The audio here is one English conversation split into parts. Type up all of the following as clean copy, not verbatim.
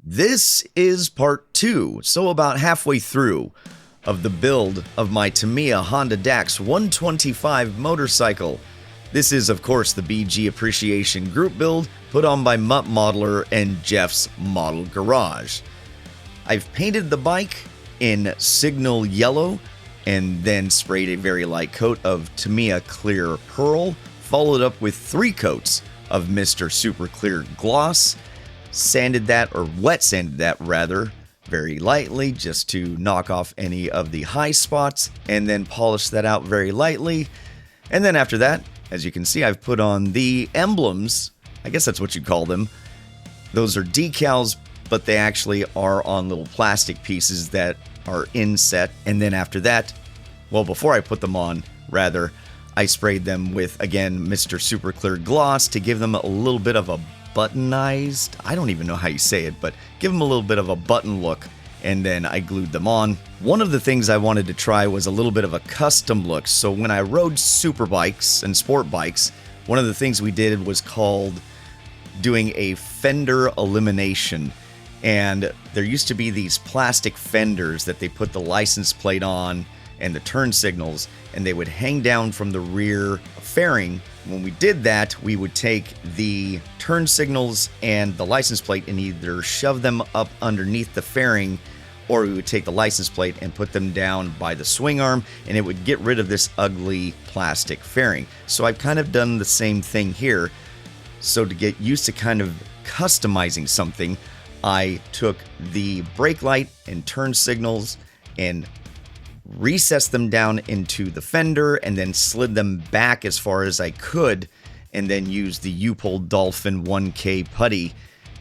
This is part 2, so about halfway through, of the build of my Tamiya Honda Dax 125 motorcycle. This is, of course, the BG Appreciation Group build put on by Mutt Modeler and Jeff's Model Garage. I've painted the bike in Signal Yellow and then sprayed a very light coat of Tamiya Clear Pearl, followed up with 3 coats of Mr. Super Clear Gloss. Sanded that, or wet sanded that rather, very lightly just to knock off any of the high spots, and then polish that out very lightly. And then after that, as you can see, I've put on the emblems. I guess that's what you call them. Those are decals, but they actually are on little plastic pieces that are inset. And then after that, well, before I put them on, rather, I sprayed them with, again, Mr. Super Clear Gloss to give them a little bit of a buttonized, I don't even know how you say it, but give them a little bit of a button look, and then I glued them on. One of the things I wanted to try was a little bit of a custom look, so when I rode super bikes and sport bikes, one of the things we did was called doing a fender elimination. And there used to be these plastic fenders that they put the license plate on and the turn signals, and they would hang down from the rear fairing. When we did that, we would take the turn signals and the license plate and either shove them up underneath the fairing, or we would take the license plate and put them down by the swing arm, and it would get rid of this ugly plastic fairing. So I've kind of done the same thing here. So to get used to kind of customizing something, I took the brake light and turn signals and recessed them down into the fender and then slid them back as far as I could, and then used the U-Pole Dolphin 1K putty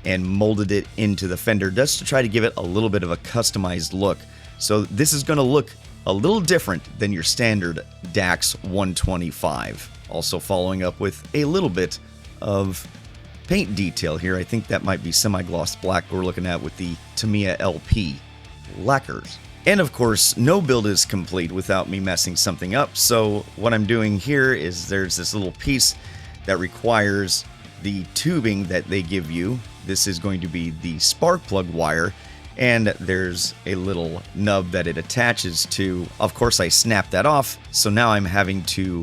and molded it into the fender just to try to give it a little bit of a customized look. So this is going to look a little different than your standard Dax 125. Also following up with a little bit of paint detail here. I think that might be semi-gloss black we're looking at with the Tamiya LP lacquers. And of course, no build is complete without me messing something up. So what I'm doing here is there's this little piece that requires the tubing that they give you. This is going to be the spark plug wire, and there's a little nub that it attaches to. Of course, I snapped that off, so now I'm having to,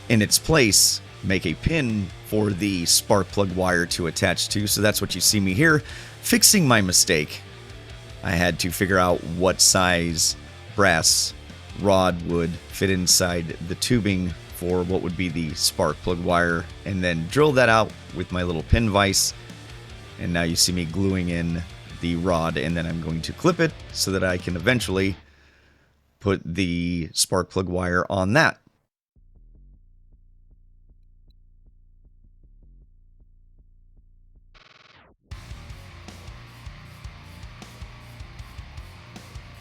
in its place, make a pin for the spark plug wire to attach to. So that's what you see me here, fixing my mistake. I had to figure out what size brass rod would fit inside the tubing for what would be the spark plug wire, and then drill that out with my little pin vise. And now you see me gluing in the rod, and then I'm going to clip it so that I can eventually put the spark plug wire on that.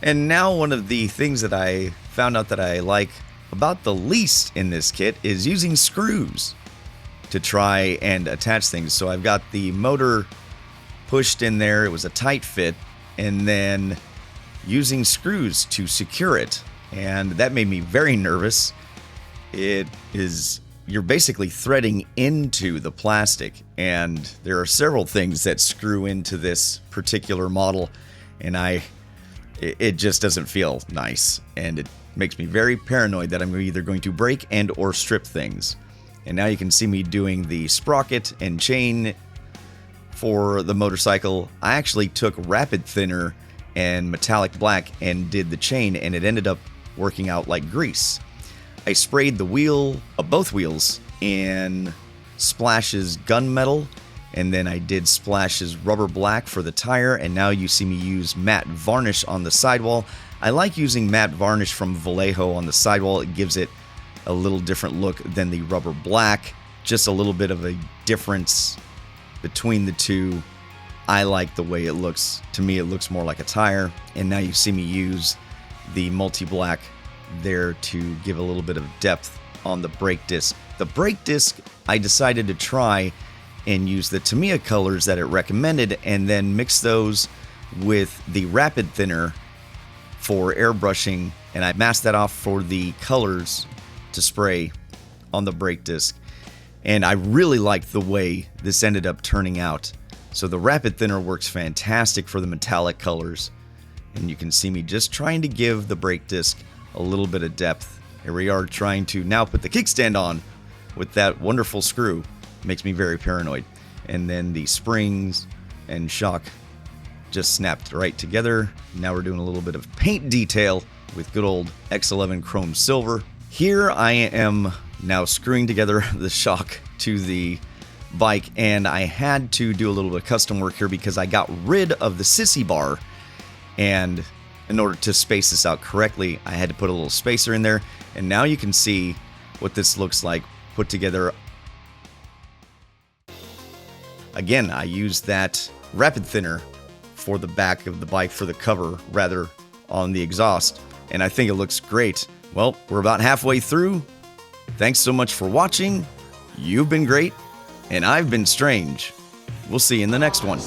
And now one of the things that I found out that I like about the least in this kit is using screws to try and attach things. So I've got the motor pushed in there, it was a tight fit, and then using screws to secure it. And that made me very nervous. You're basically threading into the plastic, and there are several things that screw into this particular model, and it just doesn't feel nice, and it makes me very paranoid that I'm either going to break and or strip things. And now you can see me doing the sprocket and chain for the motorcycle. I actually took rapid thinner and metallic black and did the chain, and it ended up working out like grease. I sprayed the wheel of both wheels in Splash's gunmetal, and then I did Splash's rubber black for the tire, and now you see me use matte varnish on the sidewall. I like using matte varnish from Vallejo on the sidewall. It gives it a little different look than the rubber black. Just a little bit of a difference between the two. I like the way it looks. To me, it looks more like a tire. And now you see me use the multi-black there to give a little bit of depth on the brake disc. The brake disc, I decided to try and use the Tamiya colors that it recommended, and then mix those with the rapid thinner for airbrushing, and I masked that off for the colors to spray on the brake disc. And I really liked the way this ended up turning out. So the rapid thinner works fantastic for the metallic colors. And you can see me just trying to give the brake disc a little bit of depth. Here we are trying to now put the kickstand on with that wonderful screw. Makes me very paranoid. And then the springs and shock just snapped right together. Now we're doing a little bit of paint detail with good old X11 chrome silver. Here I am now screwing together the shock to the bike, and I had to do a little bit of custom work here because I got rid of the sissy bar, and in order to space this out correctly, I had to put a little spacer in there, and now you can see what this looks like put together. Again, I used that rapid thinner for the back of the bike, for the cover rather, on the exhaust, and I think it looks great. Well, we're about halfway through. Thanks so much for watching. You've been great, and I've been strange. We'll see you in the next one.